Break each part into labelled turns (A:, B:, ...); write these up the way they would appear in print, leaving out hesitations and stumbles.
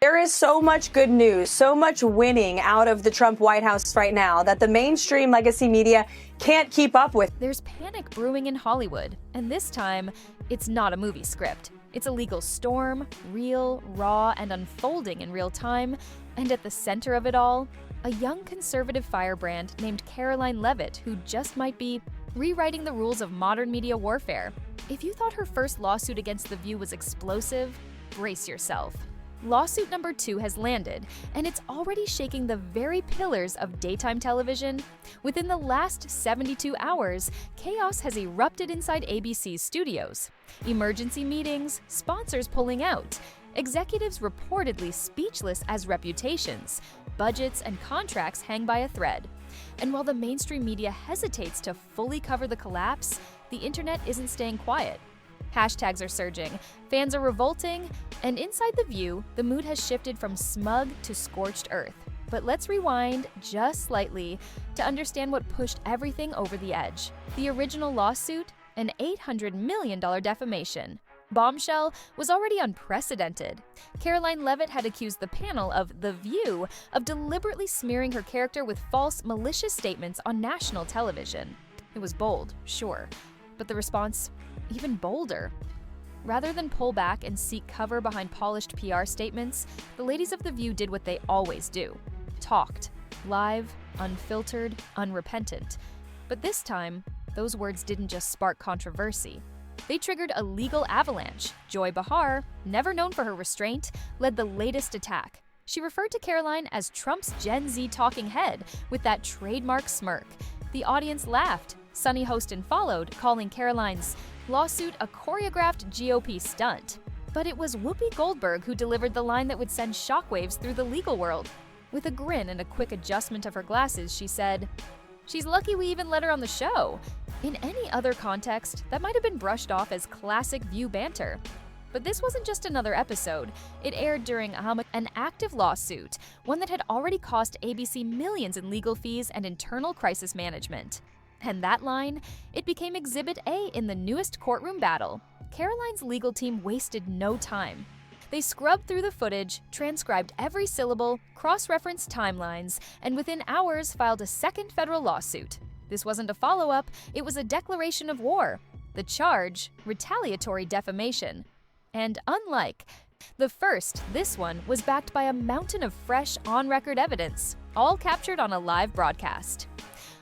A: There is so much good news, so much winning out of the Trump White House right now that the mainstream legacy media can't keep up with.
B: There's panic brewing in Hollywood, and this time, it's not a movie script. It's a legal storm, real, raw, and unfolding in real time, and at the center of it all, a young conservative firebrand named Caroline Leavitt who just might be rewriting the rules of modern media warfare. If you thought her first lawsuit against The View was explosive, brace yourself. Lawsuit number 2 has landed, and it's already shaking the very pillars of daytime television. Within the last 72 hours, chaos has erupted inside ABC's studios. Emergency meetings, sponsors pulling out, executives reportedly speechless as reputations, budgets and contracts hang by a thread. And while the mainstream media hesitates to fully cover the collapse, the internet isn't staying quiet. Hashtags are surging, fans are revolting, and inside The View, the mood has shifted from smug to scorched earth. But let's rewind just slightly to understand what pushed everything over the edge. The original lawsuit, an $800 million defamation. Bombshell was already unprecedented. Caroline Leavitt had accused the panel of The View of deliberately smearing her character with false, malicious statements on national television. It was bold, sure, but the response, even bolder. Rather than pull back and seek cover behind polished PR statements, the ladies of The View did what they always do. Talked. Live, unfiltered, unrepentant. But this time, those words didn't just spark controversy. They triggered a legal avalanche. Joy Behar, never known for her restraint, led the latest attack. She referred to Caroline as Trump's Gen Z talking head with that trademark smirk. The audience laughed. Sunny Hostin followed, calling Caroline's lawsuit a choreographed GOP stunt. But it was Whoopi Goldberg who delivered the line that would send shockwaves through the legal world. With a grin and a quick adjustment of her glasses, she said, "She's lucky we even let her on the show." In any other context, that might have been brushed off as classic View banter. But this wasn't just another episode. It aired during an active lawsuit, one that had already cost ABC millions in legal fees and internal crisis management. And that line, it became Exhibit A in the newest courtroom battle. Caroline's legal team wasted no time. They scrubbed through the footage, transcribed every syllable, cross-referenced timelines, and within hours filed a second federal lawsuit. This wasn't a follow-up, it was a declaration of war. The charge, retaliatory defamation. And unlike the first, this one was backed by a mountain of fresh, on-record evidence, all captured on a live broadcast.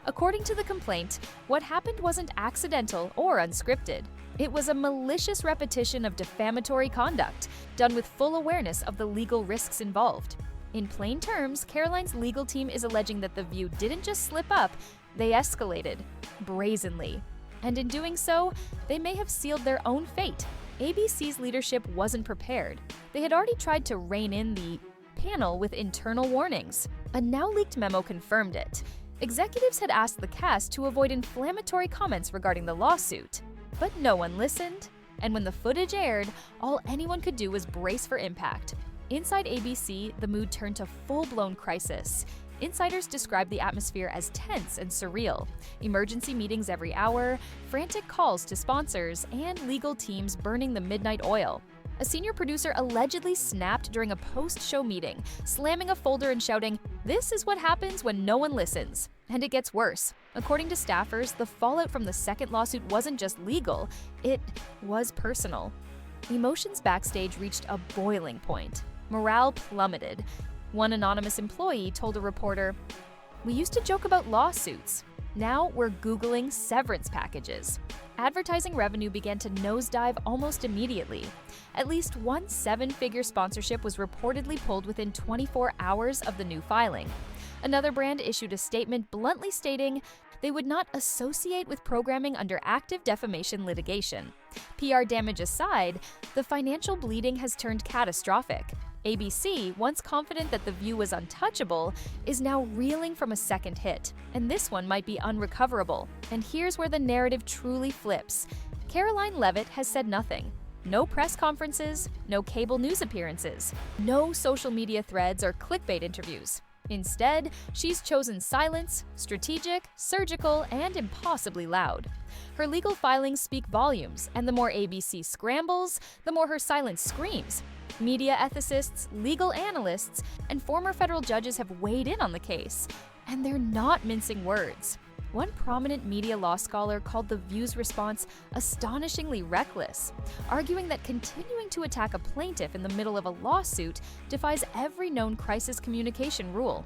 B: According to the complaint, what happened wasn't accidental or unscripted. It was a malicious repetition of defamatory conduct, done with full awareness of the legal risks involved. In plain terms, Caroline's legal team is alleging that The View didn't just slip up, they escalated, brazenly. And in doing so, they may have sealed their own fate. ABC's leadership wasn't prepared. They had already tried to rein in the panel with internal warnings. A now-leaked memo confirmed it. Executives had asked the cast to avoid inflammatory comments regarding the lawsuit. But no one listened. And when the footage aired, all anyone could do was brace for impact. Inside ABC, the mood turned to full-blown crisis. Insiders described the atmosphere as tense and surreal. Emergency meetings every hour, frantic calls to sponsors, and legal teams burning the midnight oil. A senior producer allegedly snapped during a post-show meeting, slamming a folder and shouting, "This is what happens when no one listens." And it gets worse. According to staffers, the fallout from the second lawsuit wasn't just legal, it was personal. Emotions backstage reached a boiling point. Morale plummeted. One anonymous employee told a reporter, "We used to joke about lawsuits. Now we're Googling severance packages." Advertising revenue began to nosedive almost immediately. At least one seven-figure sponsorship was reportedly pulled within 24 hours of the new filing. Another brand issued a statement bluntly stating they would not associate with programming under active defamation litigation. PR damage aside, the financial bleeding has turned catastrophic. ABC, once confident that The View was untouchable, is now reeling from a second hit, and this one might be unrecoverable. And here's where the narrative truly flips. Caroline Leavitt has said nothing. No press conferences, no cable news appearances, no social media threads or clickbait interviews. Instead, she's chosen silence, strategic, surgical, and impossibly loud. Her legal filings speak volumes, and the more ABC scrambles, the more her silence screams. Media ethicists, legal analysts, and former federal judges have weighed in on the case, and they're not mincing words. One prominent media law scholar called The View's response astonishingly reckless, arguing that continuing to attack a plaintiff in the middle of a lawsuit defies every known crisis communication rule.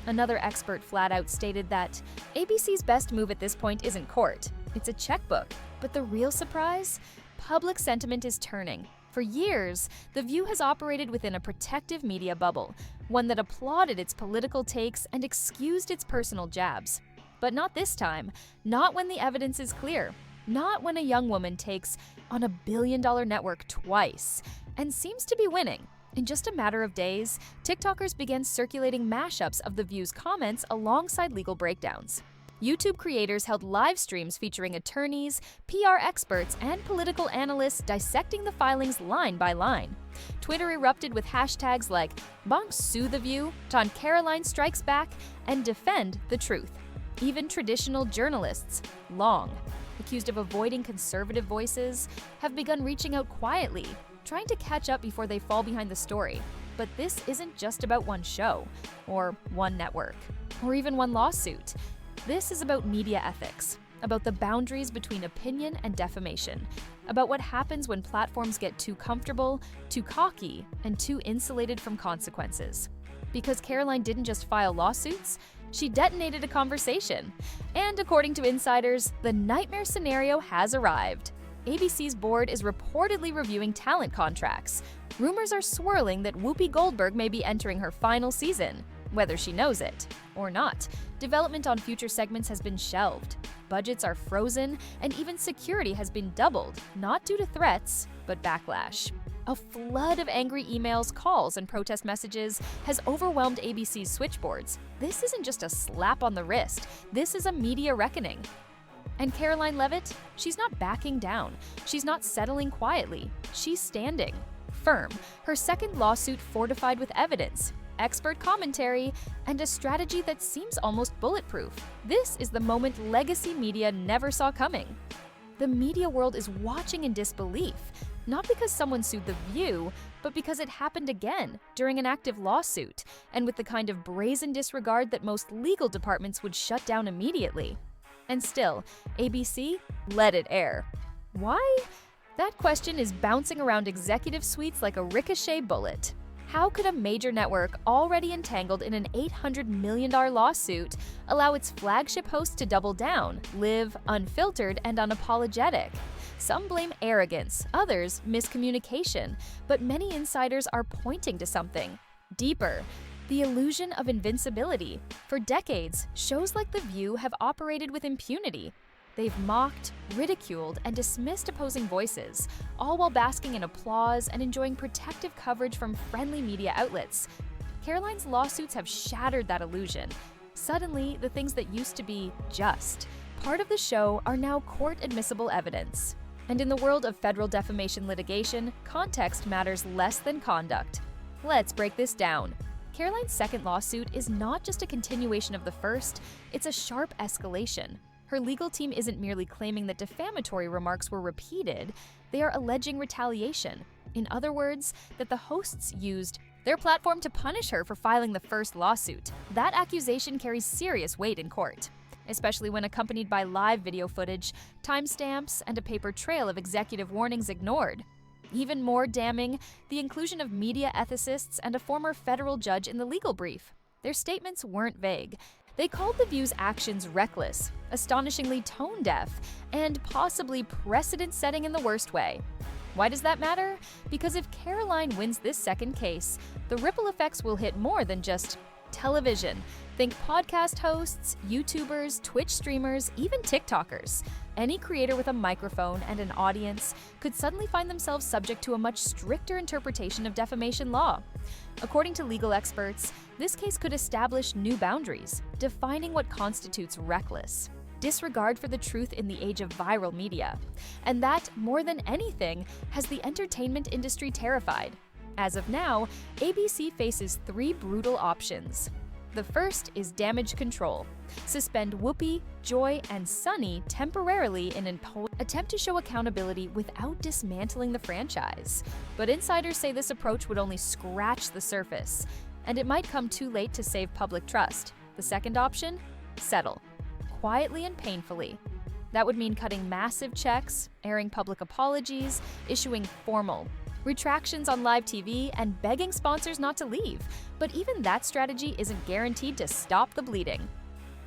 B: Another expert flat out stated that ABC's best move at this point isn't court, it's a checkbook. But the real surprise? Public sentiment is turning. For years, The View has operated within a protective media bubble, one that applauded its political takes and excused its personal jabs. But not this time, not when the evidence is clear, not when a young woman takes on a billion-dollar network twice and seems to be winning. In just a matter of days, TikTokers began circulating mashups of The View's comments alongside legal breakdowns. YouTube creators held live streams featuring attorneys, PR experts, and political analysts dissecting the filings line by line. Twitter erupted with hashtags like "Bonks Sue The View," "Ton Caroline Strikes Back," and "Defend the Truth." Even traditional journalists, long accused of avoiding conservative voices, have begun reaching out quietly, trying to catch up before they fall behind the story. But this isn't just about one show, or one network, or even one lawsuit. This is about media ethics, about the boundaries between opinion and defamation, about what happens when platforms get too comfortable, too cocky, and too insulated from consequences. Because Caroline didn't just file lawsuits, she detonated a conversation. And according to insiders, the nightmare scenario has arrived. ABC's board is reportedly reviewing talent contracts. Rumors are swirling that Whoopi Goldberg may be entering her final season, whether she knows it or not. Development on future segments has been shelved. Budgets are frozen, and even security has been doubled, not due to threats, but backlash. A flood of angry emails, calls, and protest messages has overwhelmed ABC's switchboards. This isn't just a slap on the wrist, this is a media reckoning. And Caroline Leavitt? She's not backing down. She's not settling quietly. She's standing firm, her second lawsuit fortified with evidence, expert commentary, and a strategy that seems almost bulletproof. This is the moment legacy media never saw coming. The media world is watching in disbelief, not because someone sued The View, but because it happened again during an active lawsuit, and with the kind of brazen disregard that most legal departments would shut down immediately. And still, ABC let it air. Why? That question is bouncing around executive suites like a ricochet bullet. How could a major network already entangled in an $800 million lawsuit allow its flagship host to double down, live unfiltered and unapologetic? Some blame arrogance, others miscommunication, but many insiders are pointing to something deeper. The illusion of invincibility. For decades, shows like The View have operated with impunity. They've mocked, ridiculed, and dismissed opposing voices, all while basking in applause and enjoying protective coverage from friendly media outlets. Caroline's lawsuits have shattered that illusion. Suddenly, the things that used to be just part of the show are now court-admissible evidence. And in the world of federal defamation litigation, context matters less than conduct. Let's break this down. Caroline's second lawsuit is not just a continuation of the first, it's a sharp escalation. Her legal team isn't merely claiming that defamatory remarks were repeated, they are alleging retaliation. In other words, that the hosts used their platform to punish her for filing the first lawsuit. That accusation carries serious weight in court, especially when accompanied by live video footage, timestamps, and a paper trail of executive warnings ignored. Even more damning, the inclusion of media ethicists and a former federal judge in the legal brief. Their statements weren't vague. They called The View's actions reckless, astonishingly tone-deaf, and possibly precedent-setting in the worst way. Why does that matter? Because if Caroline wins this second case, the ripple effects will hit more than just television. Think podcast hosts, YouTubers, Twitch streamers, even TikTokers. Any creator with a microphone and an audience could suddenly find themselves subject to a much stricter interpretation of defamation law. According to legal experts, this case could establish new boundaries, defining what constitutes reckless. Disregard for the truth in the age of viral media. And that, more than anything, has the entertainment industry terrified. As of now, ABC faces three brutal options. The first is damage control. Suspend Whoopi, Joy, and Sunny temporarily in an attempt to show accountability without dismantling the franchise. But insiders say this approach would only scratch the surface, and it might come too late to save public trust. The second option? Settle. Quietly and painfully. That would mean cutting massive checks, airing public apologies, issuing formal retractions on live TV, and begging sponsors not to leave. But even that strategy isn't guaranteed to stop the bleeding.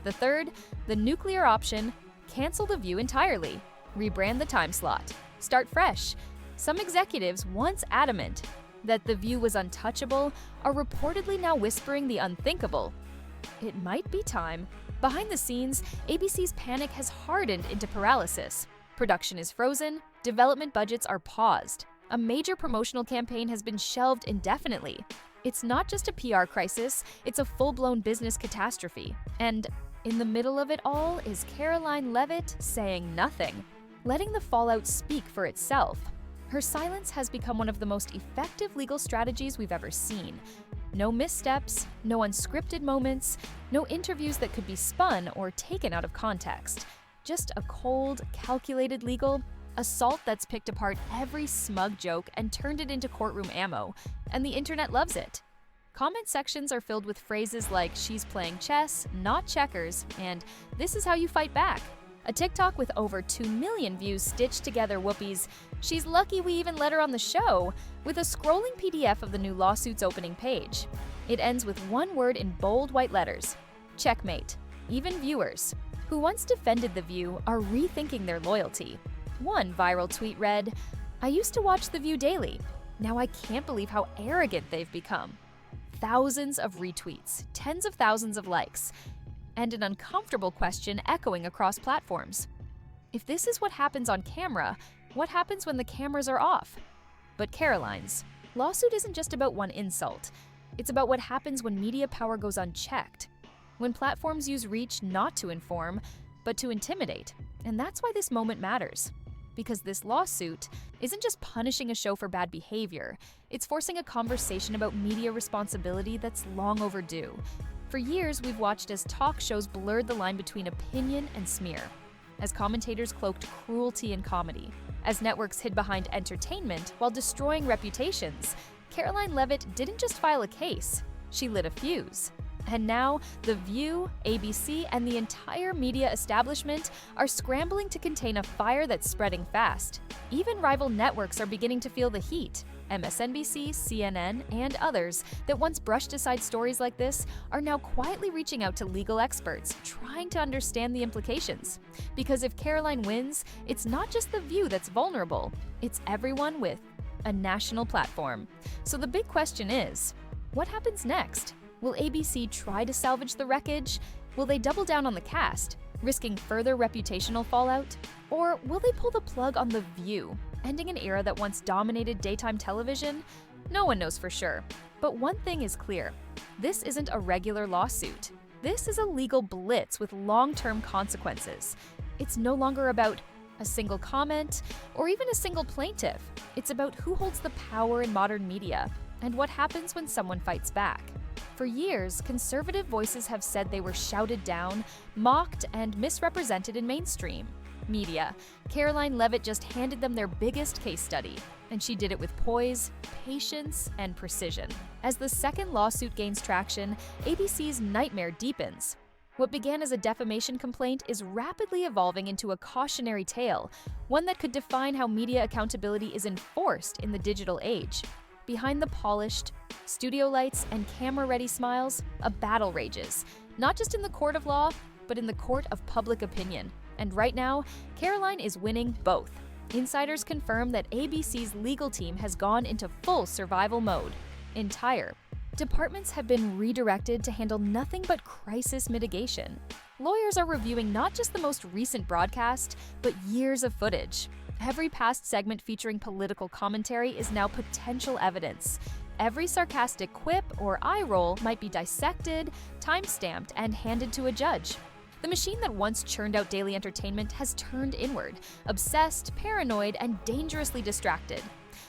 B: The third, the nuclear option, cancel The View entirely. Rebrand the time slot. Start fresh. Some executives, once adamant that The View was untouchable, are reportedly now whispering the unthinkable. It might be time. Behind the scenes, ABC's panic has hardened into paralysis. Production is frozen, development budgets are paused. A major promotional campaign has been shelved indefinitely. It's not just a PR crisis, it's a full-blown business catastrophe. And in the middle of it all is Caroline Leavitt saying nothing, letting the fallout speak for itself. Her silence has become one of the most effective legal strategies we've ever seen. No missteps, no unscripted moments, no interviews that could be spun or taken out of context. Just a cold, calculated legal assault that's picked apart every smug joke and turned it into courtroom ammo, and the internet loves it. Comment sections are filled with phrases like "she's playing chess, not checkers," and "this is how you fight back." A TikTok with over 2 million views stitched together Whoopi's "she's lucky we even let her on the show" with a scrolling PDF of the new lawsuit's opening page. It ends with one word in bold white letters: checkmate. Even viewers who once defended The View are rethinking their loyalty. One viral tweet read, "I used to watch The View daily. Now I can't believe how arrogant they've become." Thousands of retweets, tens of thousands of likes, and an uncomfortable question echoing across platforms. If this is what happens on camera, what happens when the cameras are off? But Caroline's lawsuit isn't just about one insult. It's about what happens when media power goes unchecked, when platforms use reach not to inform, but to intimidate. And that's why this moment matters. Because this lawsuit isn't just punishing a show for bad behavior, it's forcing a conversation about media responsibility that's long overdue. For years, we've watched as talk shows blurred the line between opinion and smear, as commentators cloaked cruelty and comedy, as networks hid behind entertainment while destroying reputations. Caroline Leavitt didn't just file a case, she lit a fuse. And now, The View, ABC, and the entire media establishment are scrambling to contain a fire that's spreading fast. Even rival networks are beginning to feel the heat. MSNBC, CNN, and others that once brushed aside stories like this are now quietly reaching out to legal experts, trying to understand the implications. Because if Caroline wins, it's not just The View that's vulnerable, it's everyone with a national platform. So the big question is, what happens next? Will ABC try to salvage the wreckage? Will they double down on the cast, risking further reputational fallout? Or will they pull the plug on The View, ending an era that once dominated daytime television? No one knows for sure. But one thing is clear. This isn't a regular lawsuit. This is a legal blitz with long-term consequences. It's no longer about a single comment or even a single plaintiff. It's about who holds the power in modern media and what happens when someone fights back. For years, conservative voices have said they were shouted down, mocked, and misrepresented in mainstream media. Caroline Leavitt just handed them their biggest case study, and she did it with poise, patience, and precision. As the second lawsuit gains traction, ABC's nightmare deepens. What began as a defamation complaint is rapidly evolving into a cautionary tale, one that could define how media accountability is enforced in the digital age. Behind the polished, studio lights, and camera-ready smiles, a battle rages, not just in the court of law, but in the court of public opinion. And right now, Caroline is winning both. Insiders confirm that ABC's legal team has gone into full survival mode. Entire departments have been redirected to handle nothing but crisis mitigation. Lawyers are reviewing not just the most recent broadcast, but years of footage. Every past segment featuring political commentary is now potential evidence. Every sarcastic quip or eye roll might be dissected, time-stamped, and handed to a judge. The machine that once churned out daily entertainment has turned inward, obsessed, paranoid, and dangerously distracted.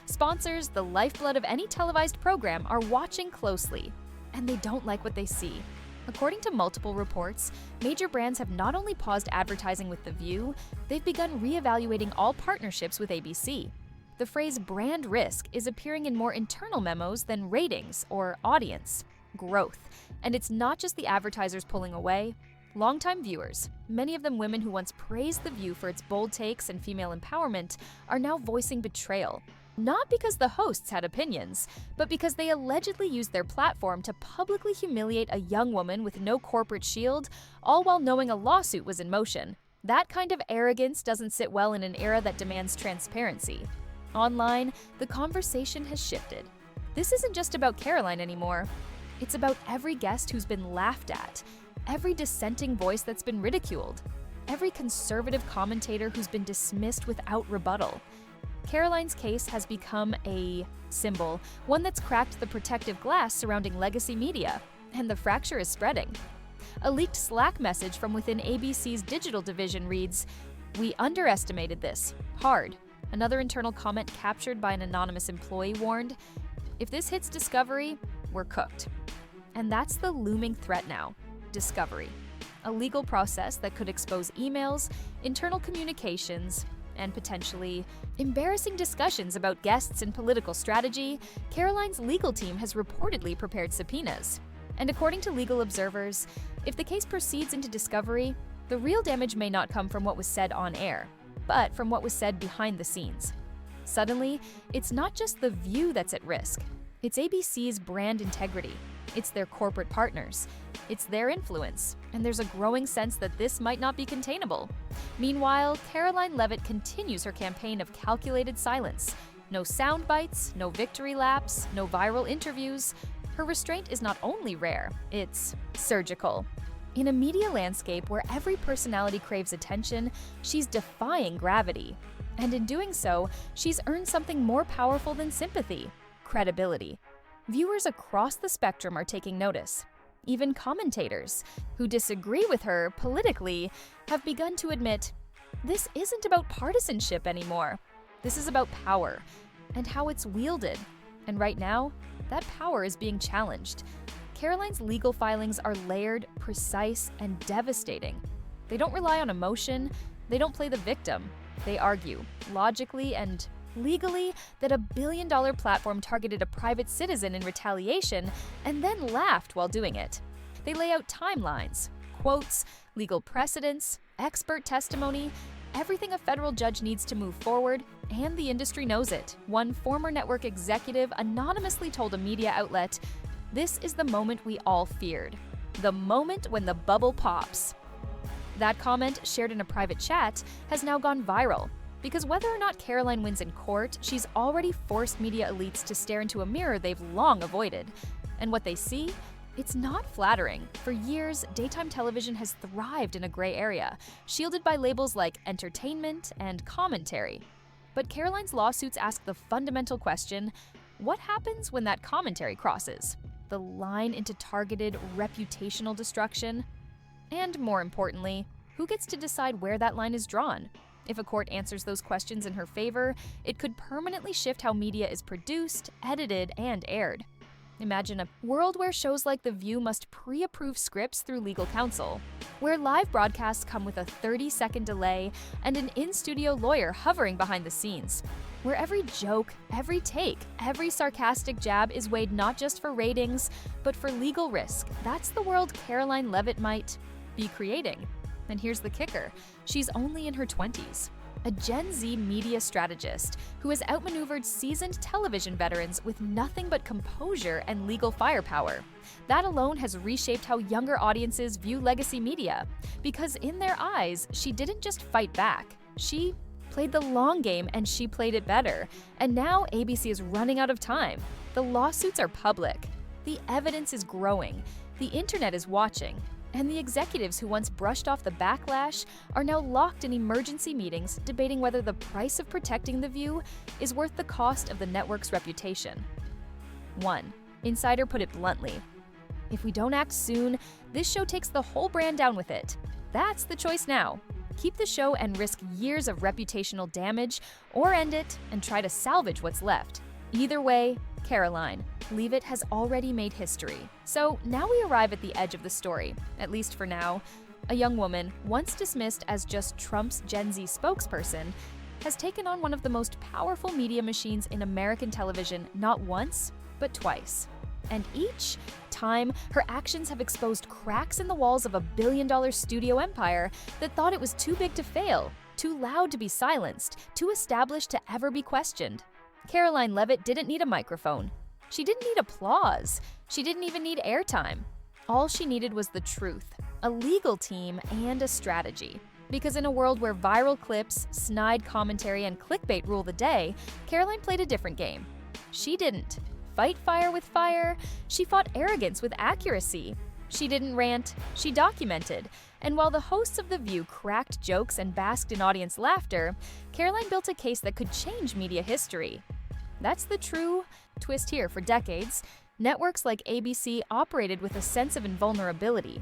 B: Sponsors, the lifeblood of any televised program, are watching closely, and they don't like what they see. According to multiple reports, major brands have not only paused advertising with The View, they've begun reevaluating all partnerships with ABC. The phrase brand risk is appearing in more internal memos than ratings or audience growth. And it's not just the advertisers pulling away. Longtime viewers, many of them women who once praised The View for its bold takes and female empowerment, are now voicing betrayal. Not because the hosts had opinions, but because they allegedly used their platform to publicly humiliate a young woman with no corporate shield, all while knowing a lawsuit was in motion. That kind of arrogance doesn't sit well in an era that demands transparency. Online, the conversation has shifted. This isn't just about Caroline anymore. It's about every guest who's been laughed at, every dissenting voice that's been ridiculed, every conservative commentator who's been dismissed without rebuttal. Caroline's case has become a symbol, one that's cracked the protective glass surrounding legacy media, and the fracture is spreading. A leaked Slack message from within ABC's digital division reads, "We underestimated this. Hard." Another internal comment captured by an anonymous employee warned, "If this hits Discovery, we're cooked." And that's the looming threat now, Discovery. A legal process that could expose emails, internal communications, and potentially embarrassing discussions about guests and political strategy. Caroline's legal team has reportedly prepared subpoenas. And according to legal observers, if the case proceeds into discovery, the real damage may not come from what was said on air, but from what was said behind the scenes. Suddenly, it's not just The View that's at risk. It's ABC's brand integrity. It's their corporate partners. It's their influence. And there's a growing sense that this might not be containable. Meanwhile, Caroline Leavitt continues her campaign of calculated silence. No sound bites, no victory laps, no viral interviews. Her restraint is not only rare, it's surgical. In a media landscape where every personality craves attention, she's defying gravity. And in doing so, she's earned something more powerful than sympathy: credibility. Viewers across the spectrum are taking notice. Even commentators, who disagree with her politically, have begun to admit, this isn't about partisanship anymore. This is about power, and how it's wielded. And right now, that power is being challenged. Caroline's legal filings are layered, precise, and devastating. They don't rely on emotion, they don't play the victim. They argue, logically and legally, that $1 billion platform targeted a private citizen in retaliation and then laughed while doing it. They lay out timelines, quotes, legal precedents, expert testimony, everything a federal judge needs to move forward, and the industry knows it. One former network executive anonymously told a media outlet, "This is the moment we all feared. The moment when the bubble pops." That comment, shared in a private chat, has now gone viral. Because whether or not Caroline wins in court, she's already forced media elites to stare into a mirror they've long avoided. And what they see? It's not flattering. For years, daytime television has thrived in a gray area, shielded by labels like entertainment and commentary. But Caroline's lawsuits ask the fundamental question, what happens when that commentary crosses the line into targeted reputational destruction? And more importantly, who gets to decide where that line is drawn? If a court answers those questions in her favor, it could permanently shift how media is produced, edited, and aired. Imagine a world where shows like The View must pre-approve scripts through legal counsel, where live broadcasts come with a 30-second delay and an in-studio lawyer hovering behind the scenes, where every joke, every take, every sarcastic jab is weighed not just for ratings, but for legal risk. That's the world Caroline Leavitt might be creating. And here's the kicker, she's only in her 20s. A Gen Z media strategist who has outmaneuvered seasoned television veterans with nothing but composure and legal firepower. That alone has reshaped how younger audiences view legacy media, because in their eyes, she didn't just fight back. She played the long game, and she played it better. And now ABC is running out of time. The lawsuits are public. The evidence is growing. The internet is watching. And the executives who once brushed off the backlash are now locked in emergency meetings debating whether the price of protecting The View is worth the cost of the network's reputation. 1. Insider put it bluntly. If we don't act soon, this show takes the whole brand down with it. That's the choice now. Keep the show and risk years of reputational damage, or end it and try to salvage what's left. Either way, Caroline, Leavitt has already made history. So now we arrive at the edge of the story, at least for now. A young woman, once dismissed as just Trump's Gen Z spokesperson, has taken on one of the most powerful media machines in American television not once, but twice. And each time, her actions have exposed cracks in the walls of a billion-dollar studio empire that thought it was too big to fail, too loud to be silenced, too established to ever be questioned. Caroline Leavitt didn't need a microphone. She didn't need applause. She didn't even need airtime. All she needed was the truth, a legal team, and a strategy. Because in a world where viral clips, snide commentary, and clickbait rule the day, Caroline played a different game. She didn't fight fire with fire. She fought arrogance with accuracy. She didn't rant, she documented. And while the hosts of The View cracked jokes and basked in audience laughter, Caroline built a case that could change media history. That's the true twist here. For decades, networks like ABC operated with a sense of invulnerability.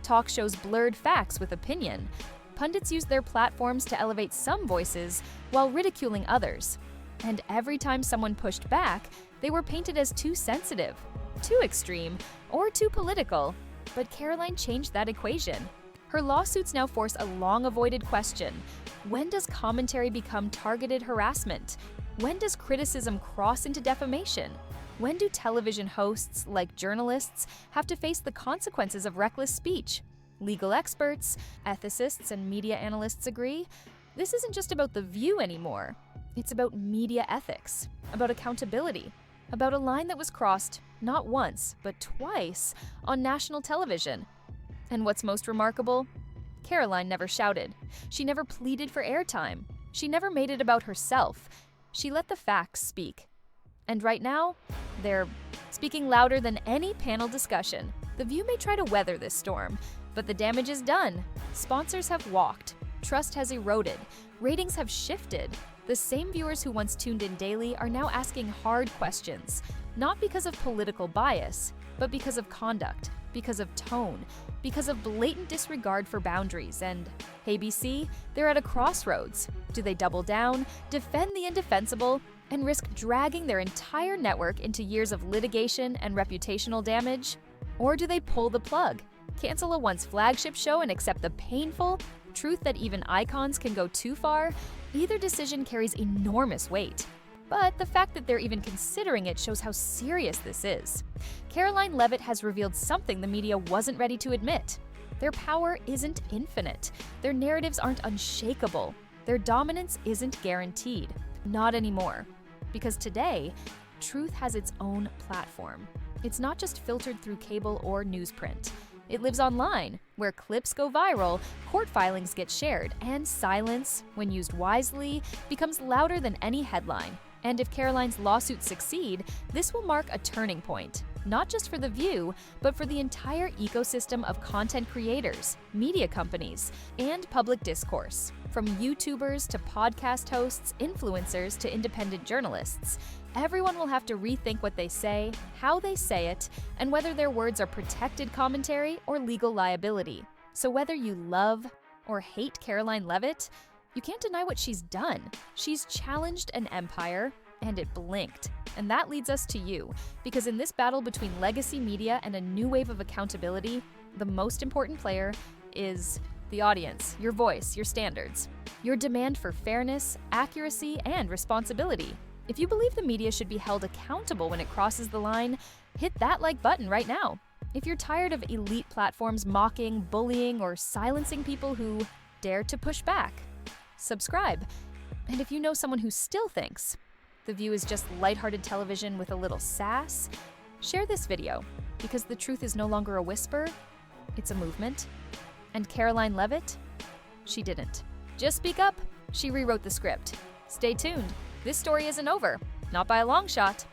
B: Talk shows blurred facts with opinion. Pundits used their platforms to elevate some voices while ridiculing others. And every time someone pushed back, they were painted as too sensitive, too extreme, or too political. But Caroline changed that equation. Her lawsuits now force a long-avoided question. When does commentary become targeted harassment? When does criticism cross into defamation? When do television hosts, like journalists, have to face the consequences of reckless speech? Legal experts, ethicists, and media analysts agree. This isn't just about The View anymore. It's about media ethics, about accountability, about a line that was crossed not once, but twice on national television. And what's most remarkable? Caroline never shouted. She never pleaded for airtime. She never made it about herself. She let the facts speak. And right now, they're speaking louder than any panel discussion. The View may try to weather this storm, but the damage is done. Sponsors have walked. Trust has eroded. Ratings have shifted. The same viewers who once tuned in daily are now asking hard questions, not because of political bias, but because of conduct, because of tone, because of blatant disregard for boundaries. And ABC, they're at a crossroads. Do they double down, defend the indefensible, and risk dragging their entire network into years of litigation and reputational damage? Or do they pull the plug, cancel a once flagship show and accept the painful truth that even icons can go too far? Either decision carries enormous weight. But the fact that they're even considering it shows how serious this is. Caroline Leavitt has revealed something the media wasn't ready to admit. Their power isn't infinite. Their narratives aren't unshakable. Their dominance isn't guaranteed. Not anymore. Because today, truth has its own platform. It's not just filtered through cable or newsprint. It lives online, where clips go viral, court filings get shared, and silence, when used wisely, becomes louder than any headline. And if Caroline's lawsuits succeed, this will mark a turning point, not just for The View, but for the entire ecosystem of content creators, media companies, and public discourse. From YouTubers to podcast hosts, influencers to independent journalists, everyone will have to rethink what they say, how they say it, and whether their words are protected commentary or legal liability. So whether you love or hate Caroline Leavitt, you can't deny what she's done. She's challenged an empire, and it blinked. And that leads us to you, because in this battle between legacy media and a new wave of accountability, the most important player is the audience, your voice, your standards, your demand for fairness, accuracy, and responsibility. If you believe the media should be held accountable when it crosses the line, hit that like button right now. If you're tired of elite platforms mocking, bullying, or silencing people who dare to push back, subscribe. And if you know someone who still thinks The View is just lighthearted television with a little sass, share this video, because the truth is no longer a whisper, it's a movement. And Caroline Leavitt? She didn't. Just speak up. She rewrote the script. Stay tuned. This story isn't over. Not by a long shot.